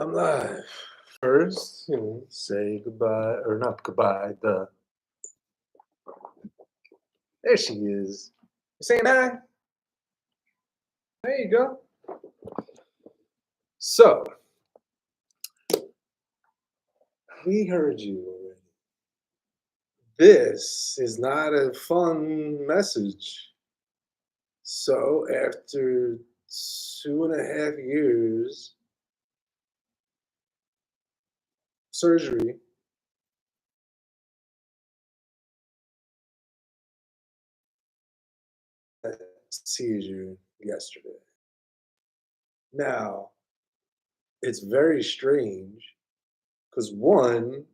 I'm live. First, say goodbye, or not goodbye, there she is. You saying hi? There you go. So, we heard you already. This is not a fun message. So, after 2.5 years surgery, seizure yesterday. Now, it's very strange because one,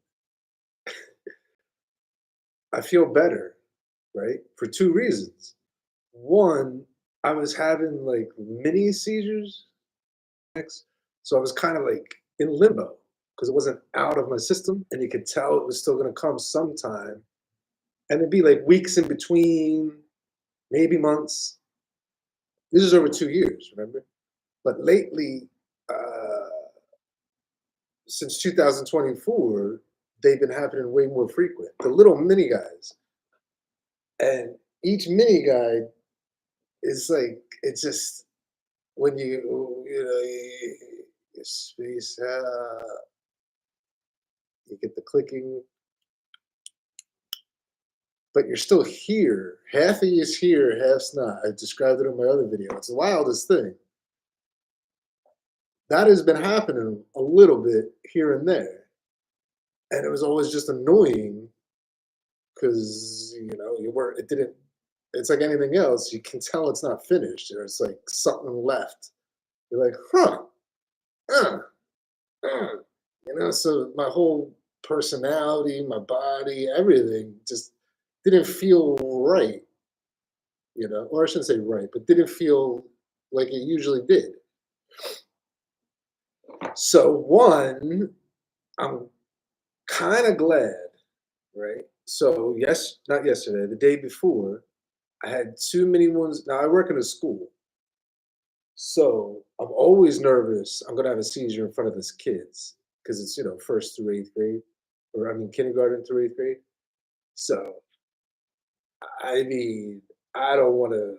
I feel better, right? For two reasons. One, I was having like mini seizures, so I was kind of like in limbo because it wasn't out of my system, and you could tell it was still going to come sometime, and it'd be like weeks in between, maybe months. This is over 2 years, remember? But lately, uh, since 2024, they've been happening way more frequent. The little mini guys, and each mini guy is like it's just when you space you get the clicking, but you're still here. Half of you is here, half's not. I described it in my other video. It's the wildest thing. That has been happening a little bit here and there. And it was always just annoying because, you weren't, it didn't, it's like anything else. You can tell it's not finished. There's like something left. You're like, huh, uh, uh. So my whole personality, my body, everything just didn't feel right, or I shouldn't say right, but didn't feel like it usually did. So one, I'm kind of glad, right? So yes, not yesterday, the day before, I had too many ones. Now I work in a school, so I'm always nervous. I'm gonna have a seizure in front of his kids because it's first through eighth grade, or I mean kindergarten through eighth grade. So I mean, I don't want to.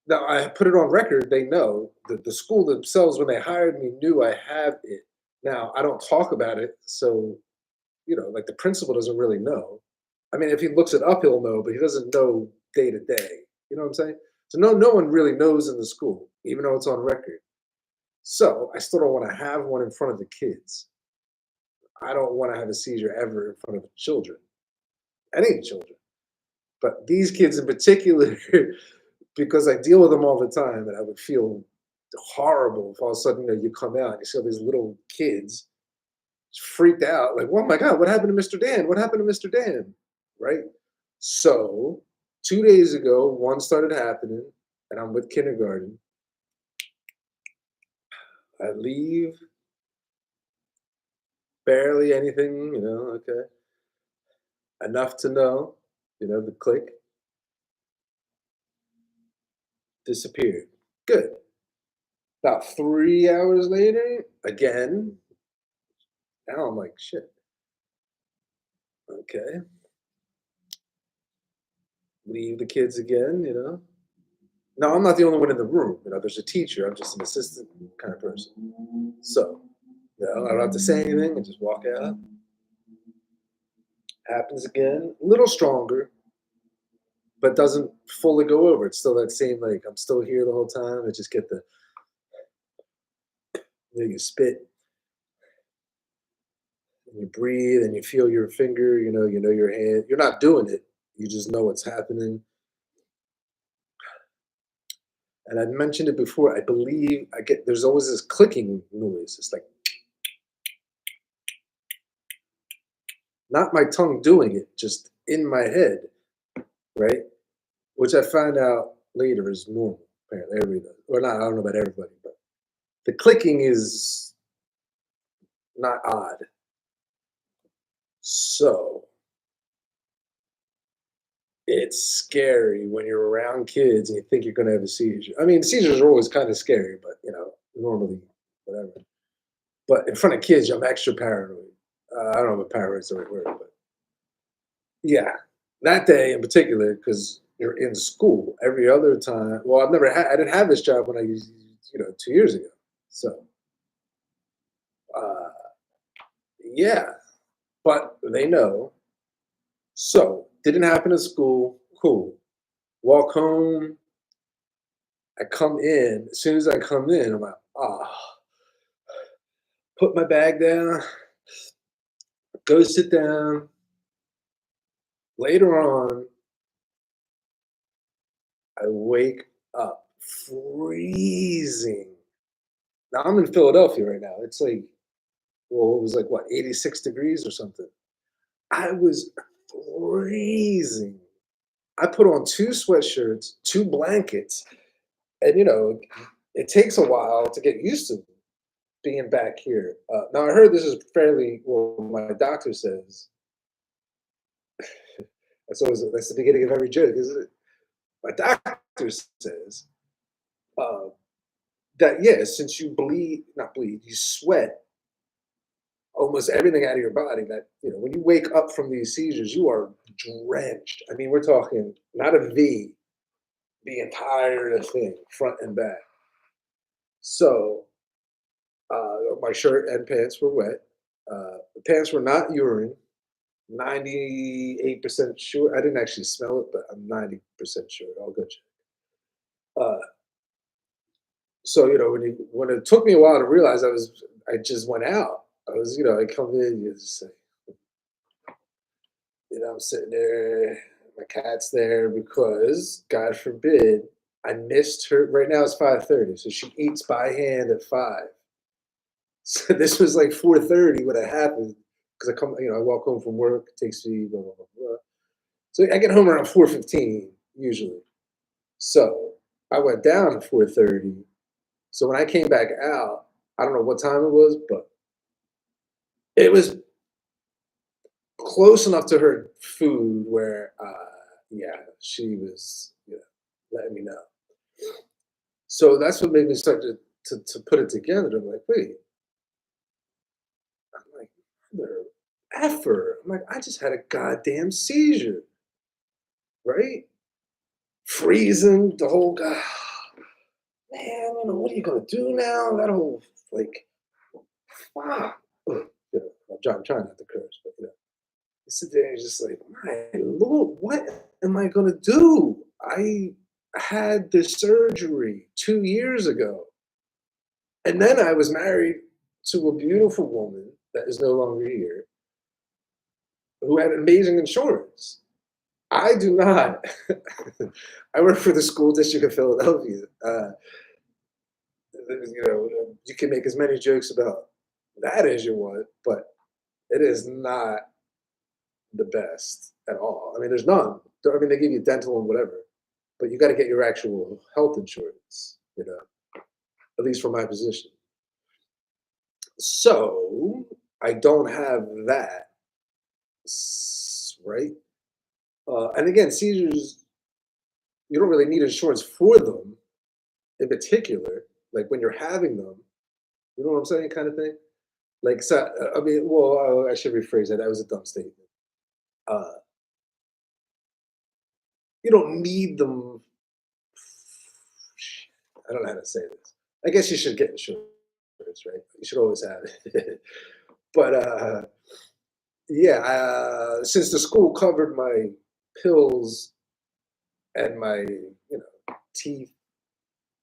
Now I put it on record. They know that the school themselves, when they hired me, knew I have it. Now I don't talk about it, so like the principal doesn't really know. I mean, if he looks it up, he'll know, but he doesn't know day to day. You know what I'm saying? So no one really knows in the school, even though it's on record. So I still don't want to have one in front of the kids. I don't want to have a seizure ever in front of children, any children. But these kids in particular, because I deal with them all the time, and I would feel horrible if all of a sudden you come out and you see all these little kids freaked out, like, "Oh my god, what happened to Mr. Dan? What happened to Mr. Dan?" Right? So 2 days ago, one started happening, and I'm with kindergarten. I leave, barely anything, okay. Enough to know, the click disappeared. Good. About 3 hours later, again. Now I'm like, shit. Okay. Leave the kids again. No, I'm not the only one in the room. There's a teacher. I'm just an assistant kind of person. So, I don't have to say anything and just walk out. Happens again, a little stronger, but doesn't fully go over. It's still that same, like, I'm still here the whole time. I just get you spit and you breathe and you feel your finger, you know your hand. You're not doing it. You just know what's happening. And I mentioned it before. I believe there's always this clicking noise. It's like not my tongue doing it, just in my head, right? Which I found out later is normal. Apparently, everybody, or not. I don't know about everybody, but the clicking is not odd. So it's scary when you're around kids and you think you're going to have a seizure. I mean, seizures are always kind of scary, but normally, whatever. But in front of kids, I'm extra paranoid. I don't know if paranoid's the right word, but yeah, that day in particular, because you're in school. Every other time, well, I didn't have this job when I used, 2 years ago. So, uh, yeah, but they know. So, didn't happen at school. Cool. Walk home. I come in. As soon as I come in, I'm like, put my bag down, go sit down. Later on, I wake up freezing. Now I'm in Philadelphia right now. It's like, well, it was like what, 86 degrees or something. I was freezing. I put on two sweatshirts, two blankets, and it takes a while to get used to being back here. Now I heard this is fairly well. My doctor says that's the beginning of every joke, isn't it? My doctor says uh, that yeah, since you not bleed, you sweat almost everything out of your body. That when you wake up from these seizures, you are drenched. I mean, we're talking not a V, the entire thing, front and back. So my shirt and pants were wet. The pants were not urine. 98% sure. I didn't actually smell it, but I'm 90% sure. All good. Uh, so when it took me a while to realize I just went out. I was I come in, you just say, I'm sitting there, my cat's there because God forbid I missed her. Right now it's 5:30, so she eats by hand at 5. So this was like 4:30 when it happened because I walk home from work, it takes me blah blah blah blah. So I get home around 4:15 usually. So I went down at 4:30. So when I came back out, I don't know what time it was, but it was close enough to her food where, yeah, she was, letting me know. So that's what made me start to put it together. I'm like, wait, I'm like, mother effer. I'm like, I just had a goddamn seizure, right? Freezing the whole guy. Man, what are you gonna do now? That whole like, fuck. Ugh, I'm trying not to curse, but you sit there and you're just like, my lord, what am I gonna do? I had this surgery 2 years ago. And then I was married to a beautiful woman that is no longer here who had amazing insurance. I do not. I work for the school district of Philadelphia. You can make as many jokes about that as you want, but it is not the best at all. I mean, there's none. I mean, they give you dental and whatever, but you got to get your actual health insurance, at least for my position. So I don't have that, right? And again, seizures, you don't really need insurance for them in particular, like when you're having them, you know what I'm saying, kind of thing. Like, so, I mean, well, I should rephrase that. That was a dumb statement. Uh, you don't need them. I don't know how to say this. I guess you should get insurance, right? You should always have it. But yeah, since the school covered my pills and my, teeth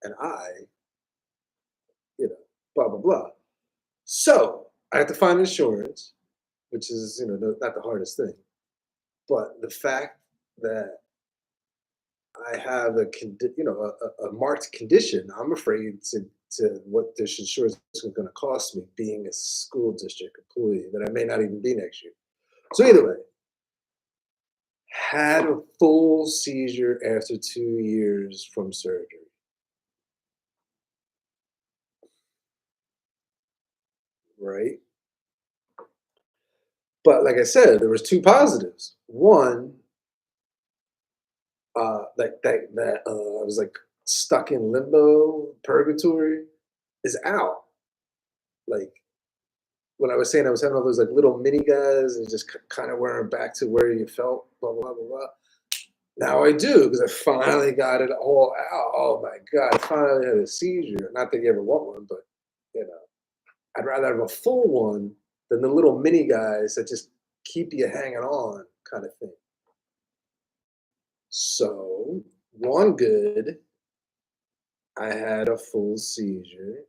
and eye, blah blah blah. So I had to find insurance, which is not the hardest thing. But the fact that I have a marked condition, I'm afraid to what this insurance is going to cost me being a school district employee that I may not even be next year. So either way, had a full seizure after 2 years from surgery. Right. But like I said, there was two positives. One, I was like stuck in limbo, purgatory is out. Like when I was saying I was having all those like little mini guys and just kind of wearing back to where you felt, blah blah blah blah. Now I do because I finally got it all out. Oh my god, I finally had a seizure. Not that you ever want one, but you know, I'd rather have a full one than the little mini guys that just keep you hanging on, kind of thing. So one good, I had a full seizure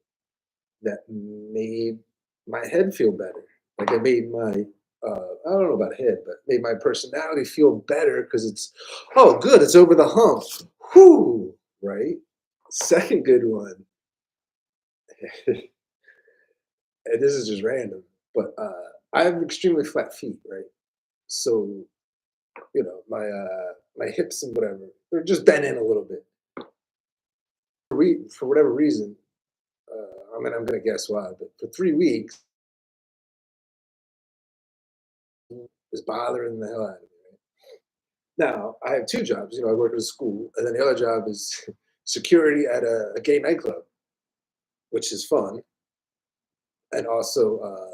that made my head feel better. Like it made my I don't know about head, but made my personality feel better because it's oh good, it's over the hump. Whoo, right? Second good one, and this is just random, but I have extremely flat feet, right? So you know my hips and whatever they're just bent in a little bit. For whatever reason, I mean I'm gonna guess why, but for 3 weeks was bothering the hell out of me. Right? Now, I have 2 jobs, I work at a school, and then the other job is security at a gay nightclub, which is fun, and also,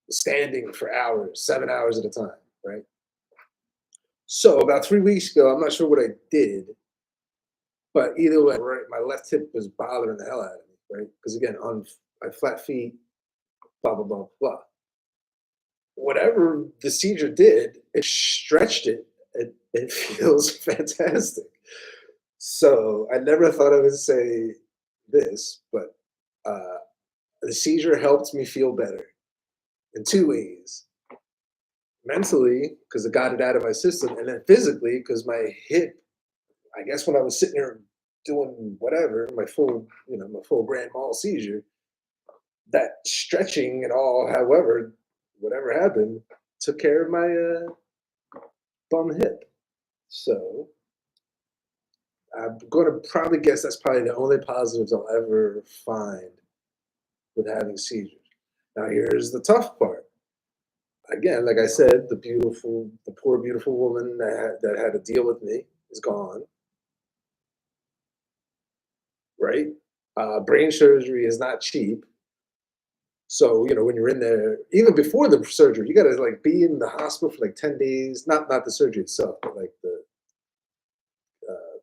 standing for hours, 7 hours at a time, right? So, about 3 weeks ago, I'm not sure what I did, but either way, right, my left hip was bothering the hell out of me, right? Because again, on my flat feet, blah, blah, blah, blah. Whatever the seizure did, it stretched it, and it feels fantastic. So I never thought I would say this, but uh, the seizure helped me feel better in 2 ways. Mentally, because it got it out of my system, and then physically, because my hip, I guess when I was sitting there doing whatever, my full grand mal seizure, that stretching and all, however, whatever happened, took care of my bum hip. So I'm going to probably guess that's probably the only positives I'll ever find with having seizures. Now, here's the tough part. Again, like I said, the poor, beautiful woman that had to deal with me is gone, right? Brain surgery is not cheap. So, when you're in there, even before the surgery, you got to like be in the hospital for like 10 days. Not the surgery itself, but like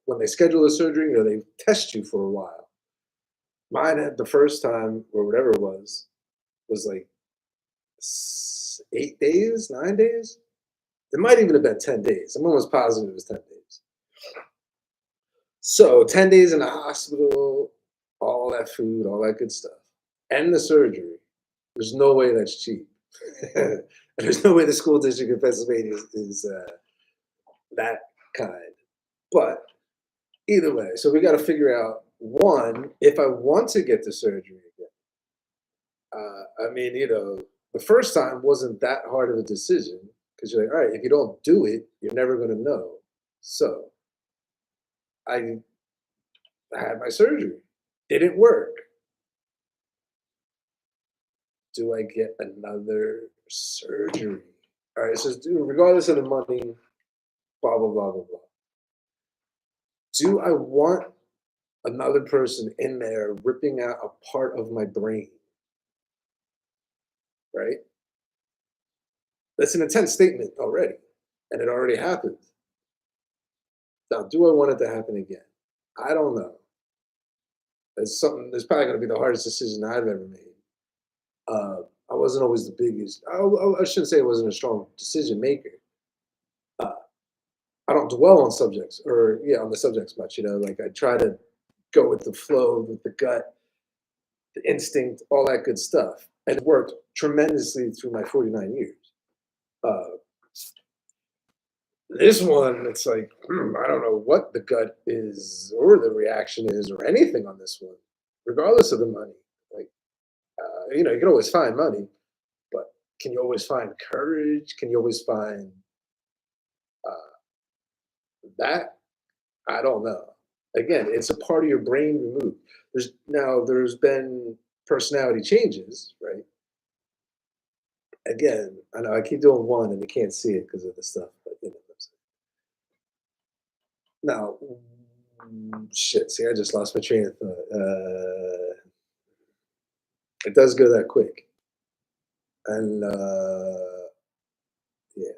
when they schedule the surgery, they test you for a while. Mine had the first time or whatever it was like 8 days, 9 days. It might even have been 10 days. I'm almost positive it was 10 days. So 10 days in the hospital, all that food, all that good stuff, and the surgery. There's no way that's cheap. And there's no way the school district in Pennsylvania is that kind. But either way, so we got to figure out one, if I want to get the surgery again. I mean, the first time wasn't that hard of a decision because you're like, all right, if you don't do it, you're never going to know. So I had my surgery. Didn't work. Do I get another surgery? All right, so regardless of the money, blah, blah, blah, blah, blah. Do I want another person in there ripping out a part of my brain, right? That's an intense statement already, and it already happened. Now, do I want it to happen again? I don't know. It's probably going to be the hardest decision I've ever made. I wasn't always the biggest. I shouldn't say I wasn't a strong decision maker. Uh, I don't dwell on subjects or on the subjects much. Like I try to go with the flow, with the gut, the instinct, all that good stuff, and it worked tremendously through my 49 years. Uh, this one, it's like I don't know what the gut is or the reaction is or anything on this one, regardless of the money. Like you can always find money, but can you always find courage? Can you always find that? I don't know. Again, it's a part of your brain removed. There's been personality changes, right? Again, I know I keep doing one and they can't see it because of the stuff, but what I'm saying. Now, shit. See, I just lost my train of thought. It does go that quick. And yeah,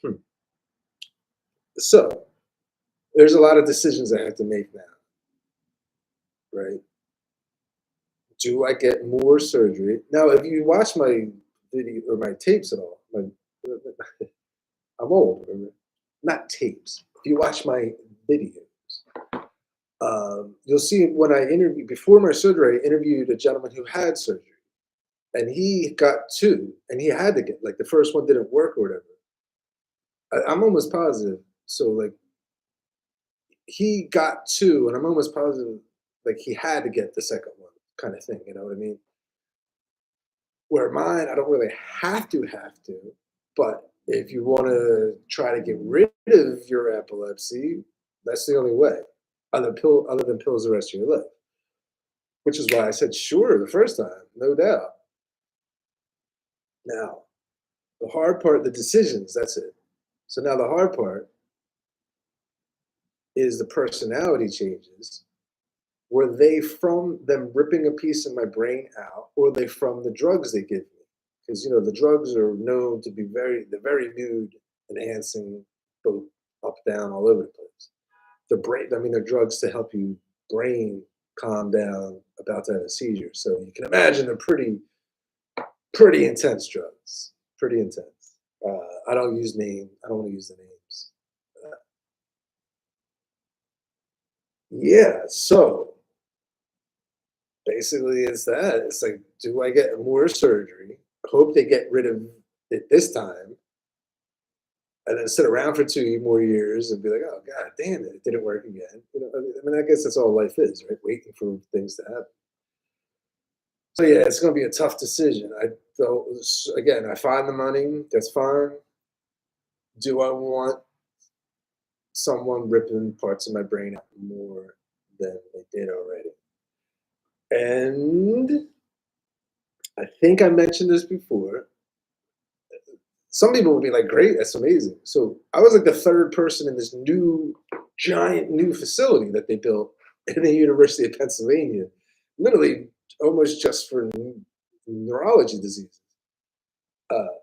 damn. So there's a lot of decisions I have to make now, right? Do I get more surgery? Now, if you watch my video or my tapes at all, my, I'm old, remember? Not tapes. If you watch my videos, you'll see when I interviewed before my surgery, I interviewed a gentleman who had surgery, and he got two, and he had to get like the first one didn't work or whatever. I'm almost positive. So like he got two, and I'm almost positive like he had to get the second one, kind of thing. You know what I mean? Where mine, I don't really have to, but if you want to try to get rid of your epilepsy, that's the only way. Other than pills the rest of your life. Which is why I said sure the first time, no doubt. Now, the hard part, the decisions, that's it. So now the hard part is the personality changes. Were they from them ripping a piece of my brain out, or they from the drugs they give me? Because you know the drugs are known to be they're very mood enhancing, both up, down, all over the place. The brain, I mean, they're drugs to help you brain calm down about to have a seizure. So you can imagine they're pretty intense drugs, pretty intense. I don't use name. I don't want to use the names. Uh, yeah. So basically, it's that. It's like, do I get more surgery? Hope they get rid of it this time, and then sit around for 2 more years and be like, oh god, damn it, it didn't work again. You know, I mean, I guess that's all life is, right? Waiting for things to happen. So yeah, it's going to be a tough decision. I don't. Again, I find the money. That's fine. Do I want someone ripping parts of my brain out more than they did already? And I think I mentioned this before. Some people would be like, great, that's amazing. So I was like the third person in this giant new facility that they built in the University of Pennsylvania, literally almost just for neurology diseases. Uh,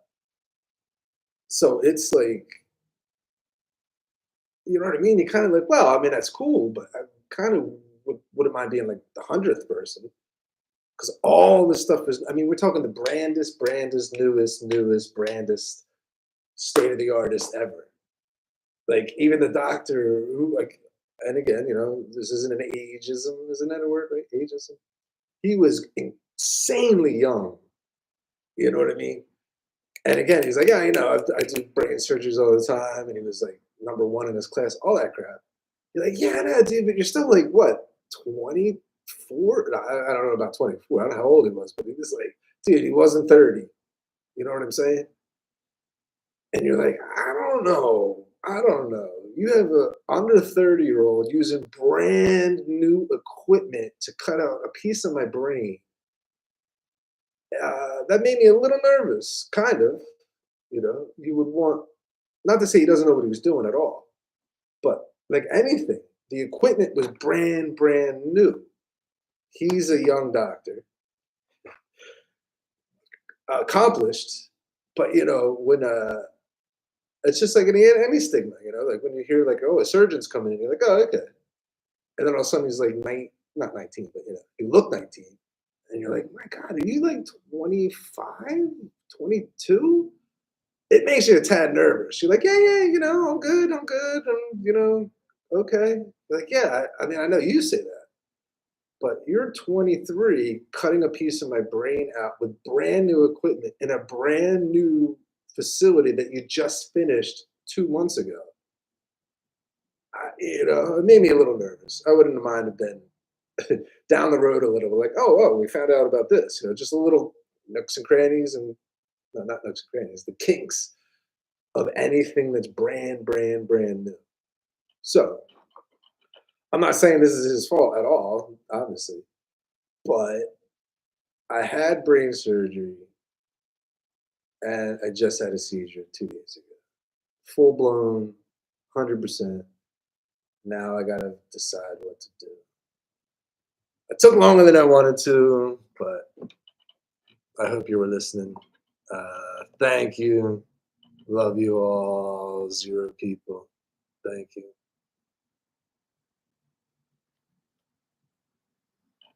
so it's like, you know what I mean? You're kind of like, well, I mean, that's cool, but I kind of wouldn't mind being like the 100th person. Because all this stuff is, I mean, we're talking the brandest, newest, brandest, state of the artist ever. Like even the doctor who like, and again, you know, this isn't an ageism, isn't that a word, right? Ageism. He was insanely young. You know what I mean? And again, he's like, yeah, you know, I do brain surgeries all the time, and he was like number one in his class, all that crap. You're like, yeah, no, dude, but you're still like what, 24? I don't know about 24. I don't know how old he was, but he was like, dude, he wasn't 30. You know what I'm saying? And you're like, I don't know. I don't know. You have a under 30-year-old using brand new equipment to cut out a piece of my brain. That made me a little nervous, kind of. You know, you would want, not to say he doesn't know what he was doing at all, but like anything, the equipment was brand new. He's a young doctor, accomplished, but you know, when it's just like any stigma, you know, like when you hear like, oh, a surgeon's coming in, you're like, oh, okay. And then all of a sudden he's like not 19, but you know, he looked 19. And you're like, my God, are you like 25, 22? It makes you a tad nervous. You're like, yeah, you know, I'm good. You know, okay. You're like, yeah, I mean, I know you say that, but you're 23 cutting a piece of my brain out with brand new equipment in a brand new facility that you just finished 2 months ago. You know, it made me a little nervous. I wouldn't have minded then down the road a little, like, oh, we found out about this. You know, just a little nooks and crannies and no, not nooks and crannies, the kinks of anything that's brand new. So I'm not saying this is his fault at all, obviously, but I had brain surgery and I just had a seizure 2 days ago. Full blown, 100%. Now I gotta decide what to do. It took longer than I wanted to, but I hope you were listening. Thank you. Love you all, 0 people. Thank you.